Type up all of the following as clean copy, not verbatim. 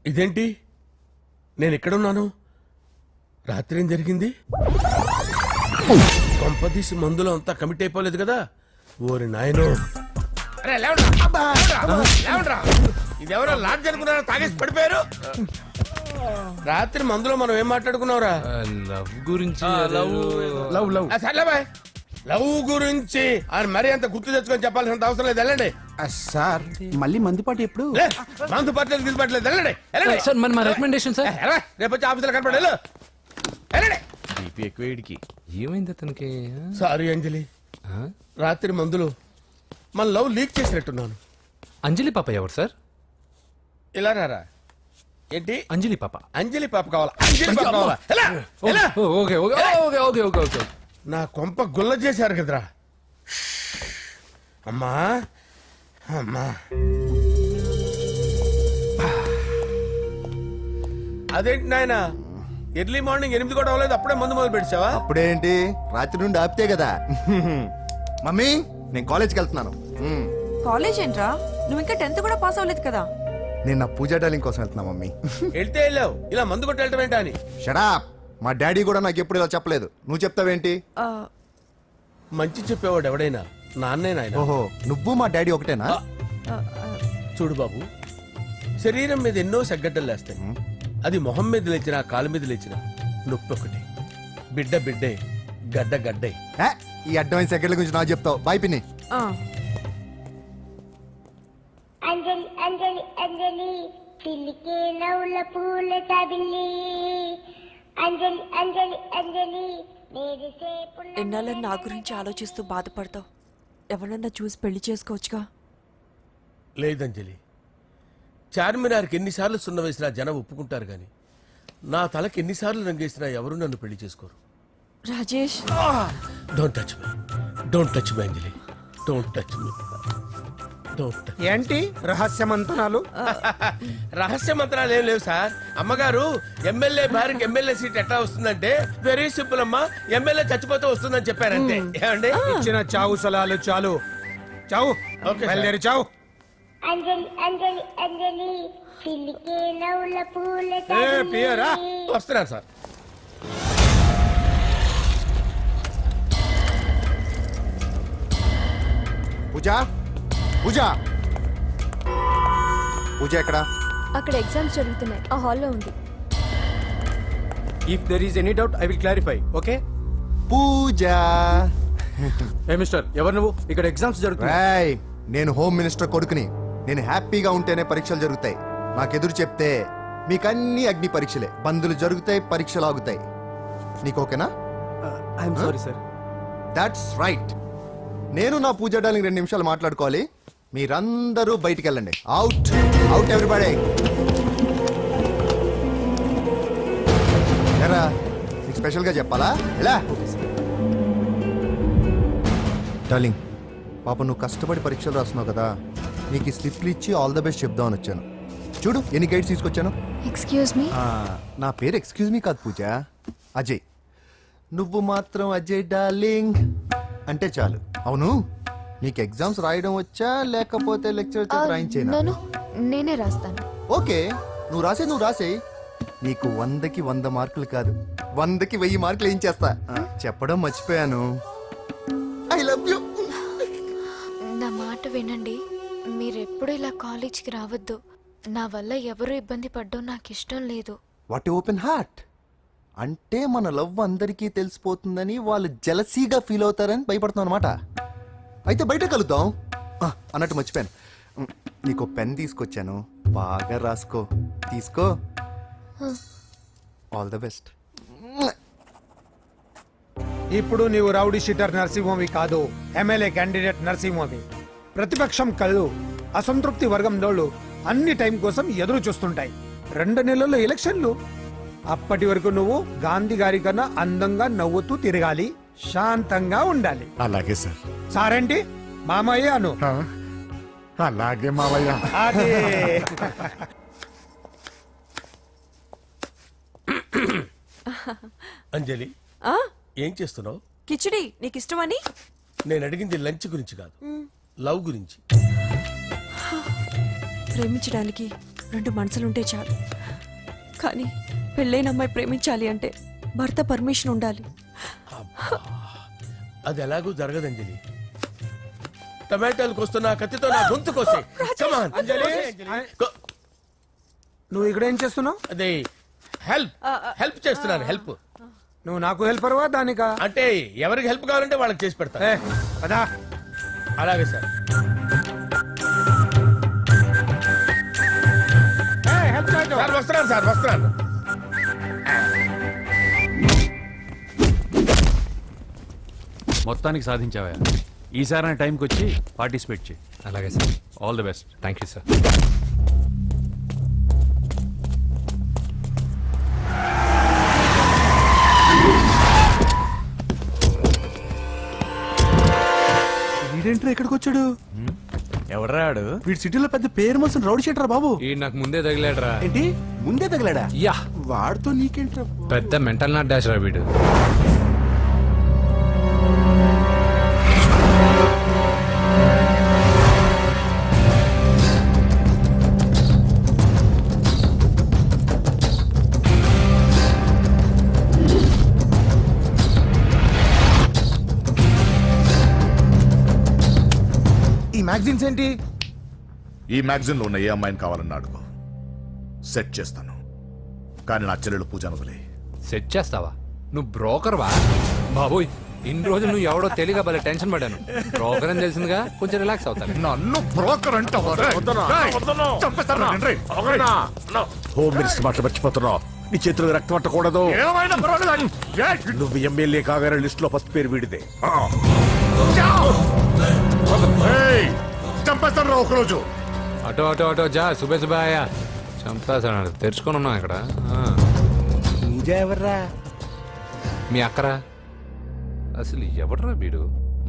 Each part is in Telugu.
ఇదేంటి, నేను ఎక్కడున్నాను? రాత్రి ఏం జరిగింది? కొంపదీసి మందులో అంతా కమిట్ అయిపోలేదు కదా? ఓరి నాయనో! అరే లేవండ్రా! ఇదెవరో లాడ్జ్ అనుకున్నారా? తాగేసి పడిపోయారు. రాత్రి మందులో మనం ఏం మాట్లాడుకున్నావురా? లవ్ గురించి. సర్లే బాయ్, లవ్ గురించి అని మరీ అంత గుర్తు తెచ్చుకొని చెప్పాల్సినంత అవసరం లేదు. వెళ్ళండి సార్. మళ్ళీ మందుపాటి ఎప్పుడు? మందు పట్టలేదు గిల్లు పట్టలేదు. వెళ్ళండి సార్ మన రికమెండేషన్ సార్. రేపు వచ్చి ఆఫీసులో కనపడే వెళ్ళండి. బీపీ ఎక్కువ వేడికి ఏమైంది అతనికి? సారీ అంజలి, రాత్రి మందులో మన లవ్ లీక్ చేసినట్టున్నాను. అంజలి పాప ఎవరు సార్? ఇలా రారా. ఏంటి అంజలి పాప? అంజలి పాప కావాలా? అంజలి పాప కావాలా? ఎలా? ఎలా? Okay okay okay okay okay okay. నా కొంప గుల్ల చేశారు కదరా. అమ్మా అమ్మా, అదేంటి నాయన, ఎర్లీ మార్నింగ్ 8 కూడా అవ్వలేదు, అప్పుడే మందు మొదలు పెడిచావా? అప్పుడేంటి, రాత్రి నుండి ఆపితే కదా. మమ్మీ, నేను కాలేజ్కి వెళ్తున్నాను. కాలేజ్ ఏంట్రా? నువ్వు ఇంకా 10th కూడా పాస్ అవ్వలేదు కదా. నేను నా పూజా డాలింగ్ కోసం వెళ్తున్నా మమ్మీ. వెళ్తే వెళ్ళావు, ఇలా మందు కొట్టి వెళ్ళటం ఏంటా అని. షడా, మా డాడీ కూడా నాకు ఎప్పుడు ఇలా చెప్పలేదు. నువ్వు చెప్తావేంటి? మంచి చెప్పేవాడు ఎవడైనా నాన్నే నాయన. ఓహో, నువ్వు మా డాడీ ఒకటేనా? చూడు బాబు, శరీరం మీద ఎన్నో సగ్గడ్డలు లేస్తాయి. అది మొహం మీద లేచినా కాలు మీద లేచినా నొప్పి ఒకటి. బిడ్డ బిడ్డే, గడ్డ గడ్డే. ఈ అడ్వాన్స్ సెకండ్ల గురించి నాకు చెప్తావు. బాయ్ పిన్ని. అంజలి అంజలి అంజలి పిల్లికే నవ్వుల పూల తబిల్లి. అంజలి అంజలి అంజలి ఎన్నాళ్ళని నా గురించి ఆలోచిస్తూ బాధపడతావు? ఎవరన్నా చూసి పెళ్లి చేసుకోవచ్చుగా. లేదంజలి, చార్మినార్కి ఎన్నిసార్లు సున్న వేసినా జనం ఒప్పుకుంటారు గాని నా తలకి ఎన్నిసార్లు రంగేసినా ఎవరు నన్ను పెళ్లి చేసుకోరు. Rajesh, don't touch me, don't touch me Anjali, don't touch me, don't touch. ఏంటి రహస్య మంతనాలు? రహస్య మంత్రాలు ఏం లేవు సార్. అమ్మగారు ఎమ్మెల్యే భార్యకి ఎమ్మెల్యే సీట్ ఎట్లా వస్తుందంటే వెరీ సింపుల్ అమ్మా, ఎమ్మెల్యే చచ్చిపోతే వస్తుందని చెప్పారంతే. ఏమండి? ఇచ్చిన చావు సలాలు చాలు. చావు, బయలుదేరి చావు. అంజలి అంజలి అంజలి పిల్లికే నవ్వుల పూల పియరా వస్తున్నాను సార్. పూజ, పూజ, పూజ ఎక్కడా? అక్కడ ఎగ్జామ్స్ జరుగుతున్నాయి, ఆ హాల్లో ఉంది. If there is any doubt I will clarify. Okay Pooja. ఏ మిస్టర్, ఎవరు నువ్వు? ఇక్కడ ఎగ్జామ్స్ జరుగుతున్నాయి. నేను హోమ్ మినిస్టర్ కొడుకుని. నేను హ్యాపీగా ఉంటేనే పరీక్షలు జరుగుతాయి. నాకెదురు చెప్తే మీకన్నీ అగ్ని పరీక్షలే. బందులు జరుగుతాయి, పరీక్షలు ఆగుతాయి. నీకు ఓకేనా? I'm sorry sir. That's right. నేను నా పూజ డార్లింగ్ 2 నిమిషాలు మాట్లాడుకోవాలి. మీరందరూ బయటికి వెళ్ళండి. Out out everybody. ఎరా, నీకు స్పెషల్గా చెప్పాలా? ఎలా డార్లింగ్, పాప నువ్వు కష్టపడి పరీక్షలు రాస్తున్నావు కదా, నీకు ఈ స్లిప్లు ఇచ్చి ఆల్ ద బెస్ట్ చెప్దామని వచ్చాను. చూడు ఎన్ని గైడ్స్ తీసుకొచ్చాను. Excuse me. నా పేరు ఎక్స్క్యూజ్ మీ కాదు పూజ, అజయ్. నువ్వు మాత్రం అజయ్ డార్లింగ్ అంటే చాలు. అవును, నీకు ఎగ్జామ్స్ రాయడం వచ్చా లేకపోతే లెక్చర్ రాయించేనా? నేనే రాస్తాను. ఓకే, నువ్వు రాసేయి. నీకు 100కి 100 మార్కులు కాదు, 100కి 1000 మార్కులు ఏం చేస్తా. చెప్పడం మర్చిపోయాను, ఐ లవ్ యూ. నా మాట వినండి, మీరెప్పుడు ఇలా కాలేజ్కి రావద్దు. నా వల్ల ఎవరు ఇబ్బంది పడ్డం నాకు ఇష్టం లేదు. వాట్ ఓపెన్ హార్ట్ అంటే మన లవ్ అందరికీ తెలిసిపోతుందని వాళ్ళు జలసీగా ఫీల్ అవుతారని భయపడుతున్నాం అనమాట. అయితే బయట కలుద్దాం. అన్నట్టు మర్చిపోయాను, నీకు పెన్ తీసుకొచ్చాను, బాగా రాసుకో. తీసుకో. All the best. ఇప్పుడు నీవు రౌడీ షీటర్ నరసింహవి కాదు, ఎమ్మెల్యే క్యాండిడేట్ నరసింహవి. ప్రతిపక్షం కళ్ళు, అసంతృప్తి వర్గం నోళ్ళు అన్ని టైం కోసం ఎదురు చూస్తుంటాయి. 2 నెలల్లో ఎలక్షన్లు. అప్పటి వరకు నువ్వు గాంధీ గారి కన్నా అందంగా నవ్వుతూ తిరగాలి, శాంతంగా ఉండాలి. అలాగే సార్. సారేంటి మామయ్య అను. అలాగే మావయ్య. అదే. అంజలి, ఏం చేస్తున్నావు? కిచిడి నీకు ఇష్టమని. నేను అడిగింది లంచ్ గురించి కాదు, లవ్ గురించి. ప్రేమించడానికి 2 మనసులుంటే చాలు. కానీ పెళ్ళైన అమ్మాయి ప్రేమించాలి అంటే భర్త పర్మిషన్ ఉండాలి. అది ఎలాగూ జరగదు అంజలి. టమాటాలు కోస్తున్నా కత్తితో నా గొంతు కోసే. Come on. గో- నువ్వు ఇక్కడ ఏం చేస్తున్నావు? అదే హెల్ప్ చేస్తున్నాను. హెల్ప్ నువ్వు నాకు హెల్పర్వా దానికా? అంటే ఎవరికి హెల్ప్ కావాలంటే వాళ్ళకి చేసి పెడతా. ఏ, పదా. అలాగే సార్. హెల్ప్ చేయటం. సార్ వస్తున్నాను సార్, వస్తున్నాను. మొత్తానికి సాధించావా? ఈసారి టైంకి వచ్చి పార్టిసిపేట్ చేయి. అలాగే sir. All the best. Thank you sir. వీడేంట్రా ఇక్కడికి వచ్చాడు? ఎవడరాడు? వీడి సిటీలో పెద్ద పేరు మోసిన రౌడీ షీటర్ బాబు. ఈ నాకు ముందే తగిలాడరా. ఏంటి ముందే తగిలాడా? యా, వాడితో నీకేంట్రా? పెద్ద మెంటల్ నాట్ డాష్ రా వీడు. ఈ మ్యాగజైన్స్ ఏంటి? ఈ మ్యాగజైన్ లో ఉన్న ఏ అమ్మాయిని కావాలన్నా అడుగు, సెట్ చేస్తాను. కానీ నా చెల్లెలు పూజను వదిలే. సెట్ చేస్తావా? నువ్వు బ్రోకర్ వా? బాబోయ్, ఇన్ని రోజులు నువ్వు ఎవడో తెలియక భలే టెన్షన్ పడ్డాను. బ్రోకర్ అని తెలిసిందిగా కొంచెం రిలాక్స్ అవుతాను. నన్ను బ్రోకర్ అంటావా? హోమ్ మినిస్టర్ మాటలు మర్చిపోతున్నావు. నీ చేతులకు రక్తం పట్టకూడదు. నువ్వు ఎమ్మెల్యే కాగానే లిస్ట్ లో ఫస్ట్ పేరు వీడిదే. చంపేస్తాను ఒకరోజు. అటో అటో అటో జా, సుబే సుబే ఆయా. చంపేస్తాడు. తెరుచుకొని ఉన్నాం ఇక్కడ. పూజ ఎవర్రా? మీ అక్కరా? అసలు ఎవడరా వీడు?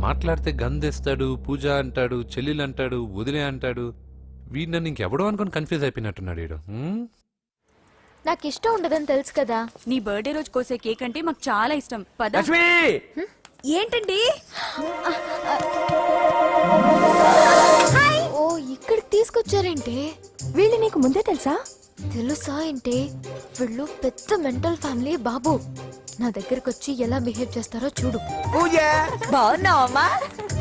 మాట్లాడితే గంధేస్తాడు, పూజ అంటాడు, చెల్లెలు అంటాడు, వదిలే అంటాడు. వీడు నన్ను ఇంకెవడో అనుకొని కన్ఫ్యూజ్ అయిపోయినట్టున్నాడు వీడు. నాకు ఇష్టం ఉండదని తెలుసు కదా. నీ బర్త్డే రోజు కోసే కేక్ అంటే మాకు చాలా ఇష్టం. పద. ఏంటండి? ఓ, ఇక్కడికి తీసుకొచ్చారేంటి? వీళ్ళు నీకు ముందే తెలుసా? తెలుసా ఏంటి? వీళ్ళు పెద్ద మెంటల్ ఫ్యామిలీ బాబు. నా దగ్గరకు వచ్చి ఎలా బిహేవ్ చేస్తారో చూడు. పూజ బాగున్నావమ్మా?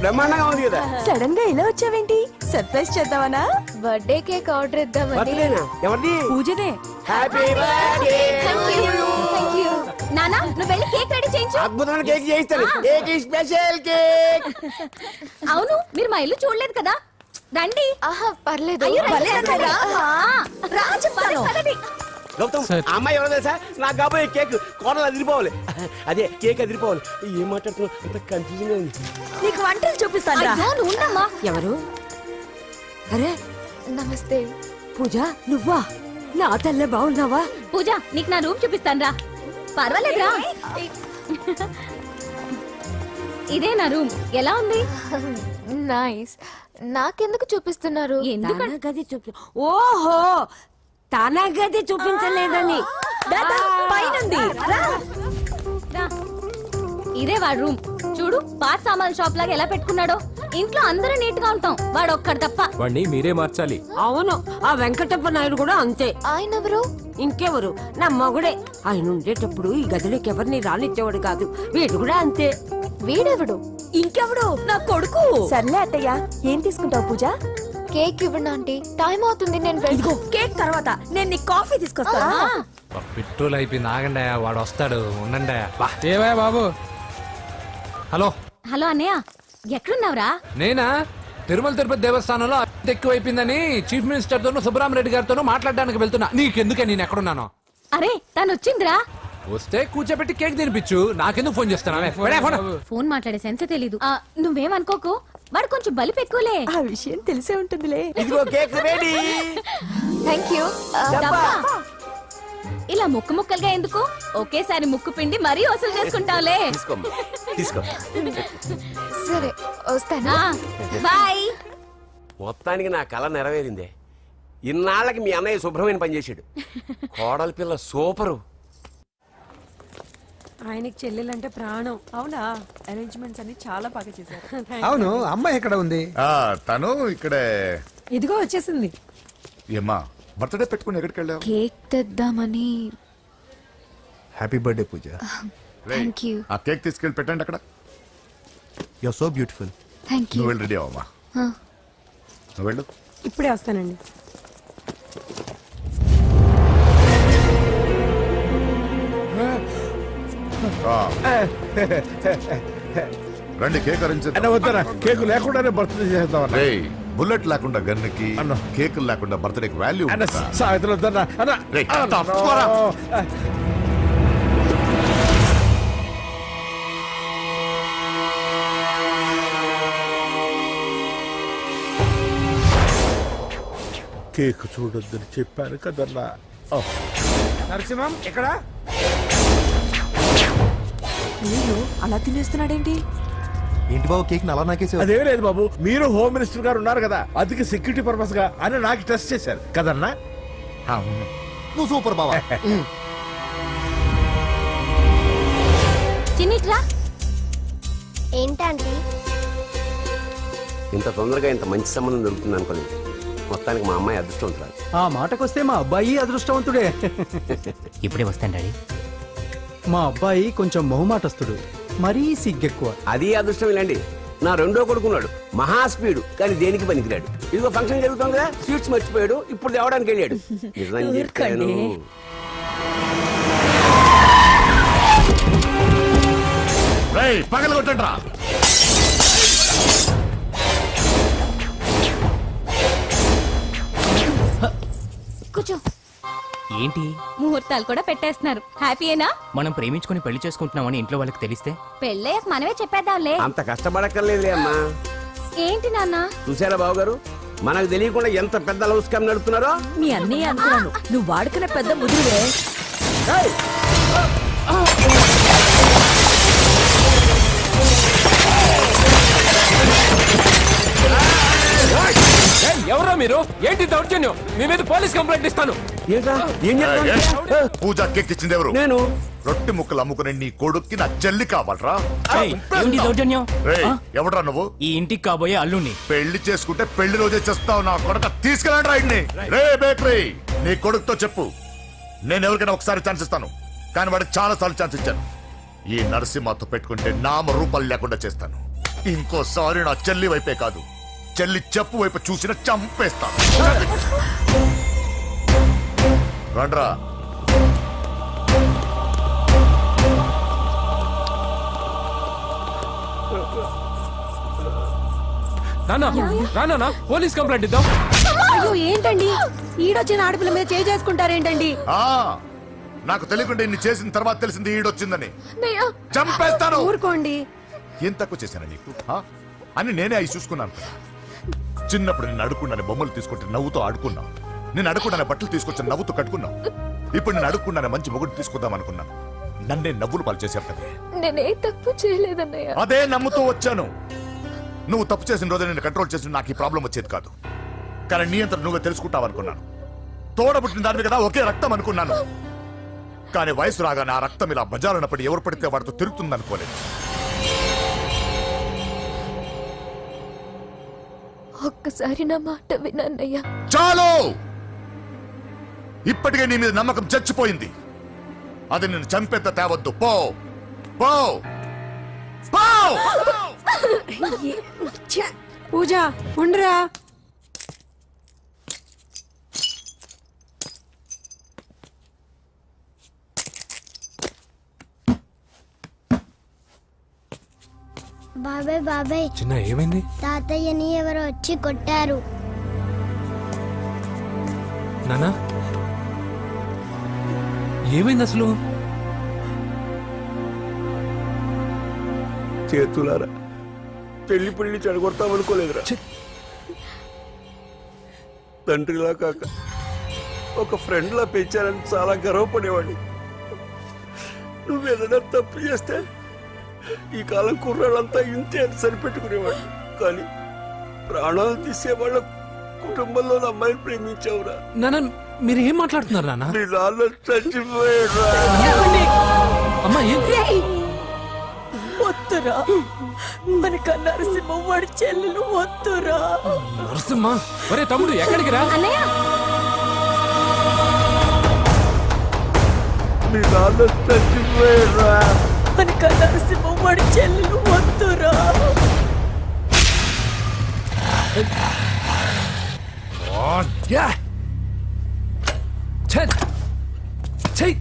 బ్రహ్మాండంగా ఉంది కదా. సడన్ గా ఇలా వచ్చావేంటి? సర్ప్రైజ్ చేద్దామనా? బర్త్డే కేక్ ఆర్డర్ ఇద్దామని. బర్త్డేనా? ఎవరిది? పూజదే. Happy birthday. Thank you. నానా, నువ్వు వెళ్ళి కేక్ రెడీ చేయించు. అద్భుతమైన కేక్ చేయిస్తాను. Cake special cake. అవును, మీరు మా ఇల్లు చూడలేదు కదా? రండి. ఆహా, పర్లేదు. గౌతమ్, ఆ అమ్మాయి ఎవరో తెలుసా? నాకు కాబోయే కేక్ కోడలు అదిరిపోవాలి. అదే కేక్ అదిరిపోవాలి. ఏం మాట్లాడుతున్నావు? అంత కన్ఫ్యూజన్ గా ఉంది. నీకు వంటలు చూపిస్తాను. ఎవరు? అరే నమస్తే. పూజ, నువ్వా? నా తల్లే బాగున్నావా? పూజ, నీకు నా రూమ్ చూపిస్తాను రా. పర్వాలేదురా. ఇదే నా రూమ్. ఎలా ఉంది? నైస్. నాకెందుకు చూపిస్తున్నారు? గది చూపి. ఓహో, తన గది చూపించలేదని. పైనుంది. ఇదే వాడు రూమ్. చూడు, పాత సామాన్ షాప్ లాగా ఎలా పెట్టుకున్నాడో. ఇంట్లో అందరూ నీట్ గా ఉంటాం, వాడు ఒక్కడు తప్ప. వాడిని మీరే మార్చాలి. అవును, ఆ వెంకటప్ప నాయుడు కూడా అంతే. ఆయన ఎవరు? ఇంకెవరు? నా మగుడే. ఆయన ఉండేటప్పుడు ఈ గదిలోకి ఎవరిని రానిచ్చేవాడు కాదు. వీడు కూడా అంతే. వీడెవడు? ఇంకెవడు? నా కొడుకు. సర్లే అత్తయ్య, ఏం తీసుకుంటావు పూజ? కేక్ ఇవ్వండి ఆంటీ, టైం అవుతుంది. నేను వెళ్ళి కేక్ తర్వాత నేను నీకు కాఫీ తీసుకొస్తాను. పెట్రోల్ అయిపోయింది. ఆగండి, వాడు వస్తాడు. ఉండండి. ఏవా బాబు. హలో హలో అన్నయ్య, ఎక్కడున్నావురా? నేనా? తిరుమల తిరుపతి దేవస్థానంలో అత్యంత ఎక్కువైపోయిందని చీఫ్ మినిస్టర్ తోనూ సుబ్బరామరెడ్డి గారితోనూ మాట్లాడడానికి వెళ్తున్నా. నీకెందుకే నేను ఎక్కడున్నాను? అరే, తను వచ్చిందిరా. వస్తే కూర్చోబెట్టి కేక్ తినిపించు. నాకెందుకు ఫోన్ చేస్తాను? ఫోన్ మాట్లాడే సెన్స్ తెలీదు. నువ్వేమనుకోకు, వాడు కొంచెం బలిపు ఎక్కువలే. ఆ విషయం తెలిసే ఉంటుందిలే. ఇదిగో కేక్ రెడీ. Thank you. ఇలా ముక్కు ముక్కలుగా ఎందుకు? ఒకేసారి ముక్కు పిండి మరీ వసూలు చేసుకుంటావులే. తీసుకో. సరే, వస్తానా? బాయ్. మొత్తానికి నా కళ నెరవేరిందే. ఇన్నాళ్ళకి మీ అన్నయ్య శుభ్రమైన పని చేశాడు. కోడలి పిల్ల సూపరు. ఆయనకి చెల్లెలంటే ప్రాణం. అవునా? అరేంజ్మెంట్స్ అన్ని చాలా బాగా చేశారు. అవును, అమ్మాయి ఎక్కడ ఉంది? తను ఇక్కడే. ఇదిగో వచ్చేసింది. ఏమ్మా, బర్త్డే పెట్టుకుని ఎక్కడికి వెళ్ళావు? కేక్ తెద్దామని. Happy birthday Pooja. Thank you. ఆ కేక్ తీసుకెళ్ళి పెట్టండి అక్కడ. You are so beautiful. Thank you. నువ్వు వెళ్ళి రెడీ అవ్వమ్మా. నువ్వు వెళ్ళు. ఇప్పుడే వస్తానండి. రండి కేక్ అరేంజ్ వద్దరా కేకు లేకుండానే బర్త్డే చేద్దాం. బుల్లెట్ లేకుండా గన్నుకి, కేక్ లేకుండా బర్త్డేకి వాల్యూ. సాయంత్రం వద్దన్నా కేక్ చూడొద్దని చెప్పాను కదన్నా. నరసింహం ఇక్కడ అలా తినేస్తున్నాడేంటి? ఏంటి బాబు కేక్ అలా నాకేసావు? అదే లేదు బాబు, మీరు హోమ్ మినిస్టర్ గారు ఉన్నారు కదా, అందుకే సెక్యూరిటీ పర్పస్ గా అని నాకు టెస్ట్ చేశారు కదన్నా. నువ్వు సూపర్ బాబా. చిన్నిట్రా. ఏంటంటే ఇంత తొందరగా ఇంత మంచి సంబంధం దొరుకుతుంది అనుకోలేదు. మొత్తానికి మా అమ్మాయి అదృష్టవంతురాలు. ఆ మాటకొస్తే మా అబ్బాయి అదృష్టవంతుడే. ఇప్పుడే వస్తాను డాడీ. మా అబ్బాయి కొంచెం మొహమాటస్తుడు, మరీ సిగ్గెక్కువ. అది అదృష్టం ఇలాండి. నా రెండో కొడుకున్నాడు, మహా స్పీడు, కానీ దేనికి పనికిరాడు. ఇదిగో ఫంక్షన్ జరుగుతుంది కదా, స్వీట్స్ మర్చిపోయాడు, ఇప్పుడు తేవడానికి వెళ్ళాడు. నిజం చెప్పాను. పగల కొట్టండి రా. కూర్చో. ఏంటి ముహూర్తాలు కూడా పెట్టేస్తున్నారు. హ్యాపీయేనా? మనం ప్రేమించుకుని పెళ్లి చేసుకుంటున్నామని ఇంట్లో వాళ్ళకి తెలిస్తే? పెళ్ళయ్యాక మనమే చెప్పేద్దాంలే. అంత కష్టపడక్కర్లేదులే అమ్మా. ఏంటి నాన్న? చూసారా బాబు గారు, మనకు తెలియకుండా ఎంత పెద్ద లవ్ స్కామ్ నడుపుతున్నారో. మీ అన్నయ్య అనుకున్నాను, నువ్వు వాడుకునే పెద్ద ముదురువే. ఎవరో మీరు? ఏంటి దౌర్జన్యం? మీ మీద పోలీస్ కంప్లైంట్ ఇస్తాను. పూజ కేక్ ఇచ్చింది ఎవరు? నేను. రొట్టె ముక్కలు అమ్ముకునే నీ కొడుక్కి నా చెల్లి కావాలరా? ఏంటి దౌర్జన్యం? ఎవడ్రా నువ్వు? ఈ ఇంటికి కాబోయే అల్లుణ్ణి. పెళ్లి చేసుకుంటే పెళ్లి రోజే చేస్తావు నా కొడుక. తీసుకెళ్ళండి రాయిడ్ని. రే బేకరీ, నీ కొడుకుతో చెప్పు, నేను ఎవరికైనా ఒకసారి ఛాన్స్ ఇస్తాను, కానీ వాడికి చాలా సార్లు ఛాన్స్ ఇచ్చాను. ఈ నరసింహతో పెట్టుకుంటే నామ రూపాలు లేకుండా చేస్తాను. ఇంకోసారి నా చెల్లి వైపే కాదు, చెల్లి చెప్పు వైపు చూసిన చంపేస్తాను. రండ్రా. నాన్న పోలీస్ కంప్లైంట్ ఇద్దాం. అయ్యో ఏంటండి, ఈడొచ్చిన ఆడపిల్ల మీద చేసుకుంటారేంటండి? నాకు తెలియకుండా ఇన్ని చేసిన తర్వాత తెలిసింది ఈడొచ్చిందని. చంపేస్తాను. ఊరుకోండి. ఏం తక్కువ చేశాను నీకు? అని నేనే అవి చూసుకున్నాను కదా. చిన్నప్పుడు నేను అడుక్కున్నాను బొమ్మలు తీసుకుంటే నవ్వుతో ఆడుకున్నావు. నేను అడుక్కున్నాను బట్టలు తీసుకొచ్చి నవ్వుతో కట్టుకున్నావు. ఇప్పుడు నేను అడుక్కున్నాను మంచి మొగుడు తీసుకుందాం అనుకున్నాను. నన్నే నవ్వులు పాలు చేశావు కదా. నేనే తప్పు చేయలేదన్నయ్య. అదే నమ్ముతూ వచ్చాను. నువ్వు తప్పు చేసిన రోజు నేను కంట్రోల్ చేసిన నాకు ఈ ప్రాబ్లం వచ్చేది కాదు. కానీ నీ అంతా నువ్వే తెలుసుకుంటావు అనుకున్నాను. తోడబుట్టిన దాని కదా ఒకే రక్తం అనుకున్నాను. కానీ వయసు రాగానే ఆ రక్తం ఇలా బజారునప్పుడు ఎవరు పడితే వాడితో తిరుగుతుంది అనుకోలేదు. ఒక్కసారి నా మాట వినన్నయ్య. చాలు, ఇప్పటికే నీ మీద నమ్మకం చచ్చిపోయింది. అది నేను చంపేంత తేవద్దు. పో పో పో. పూజ ఉండరా. బాబాయ్ బాబాయ్, చిన్న ఏమైంది? తాతయ్యని ఎవరో వచ్చి కొట్టారు. నానా ఏమైంది అసలు? చేతులారా పెళ్లి పెళ్లి చెడగొడతామనుకోలేదురా. తండ్రిలా కాక ఒక ఫ్రెండ్లా పెంచారని చాలా గర్వపడేవాడిని. నువ్వేదైనా తప్పు చేస్తే ఈ కాలం కుర్రాళ్ళంతా ఇంతే అని సరిపెట్టుకునేవాడు. కానీ ప్రాణాలు తీసేవాళ్ళ కుటుంబంలో అమ్మాయిని ప్రేమించావురా. నాన్న మీరు ఏం మాట్లాడుతున్నారు నాన్న? నీ నాన్న చచ్చిపోయాడు. అమ్మా వద్దురా, మనక నరసింహ వాడి చెల్లెలు వద్దురా. నరసింహ, ఒరే తమ్ముడు ఎక్కడికి రా. అన్నయ్య మీ నాన్న చచ్చిపోయారా కనుక నరసింహం వాడి చెల్లెలు వద్దురా. చెయ్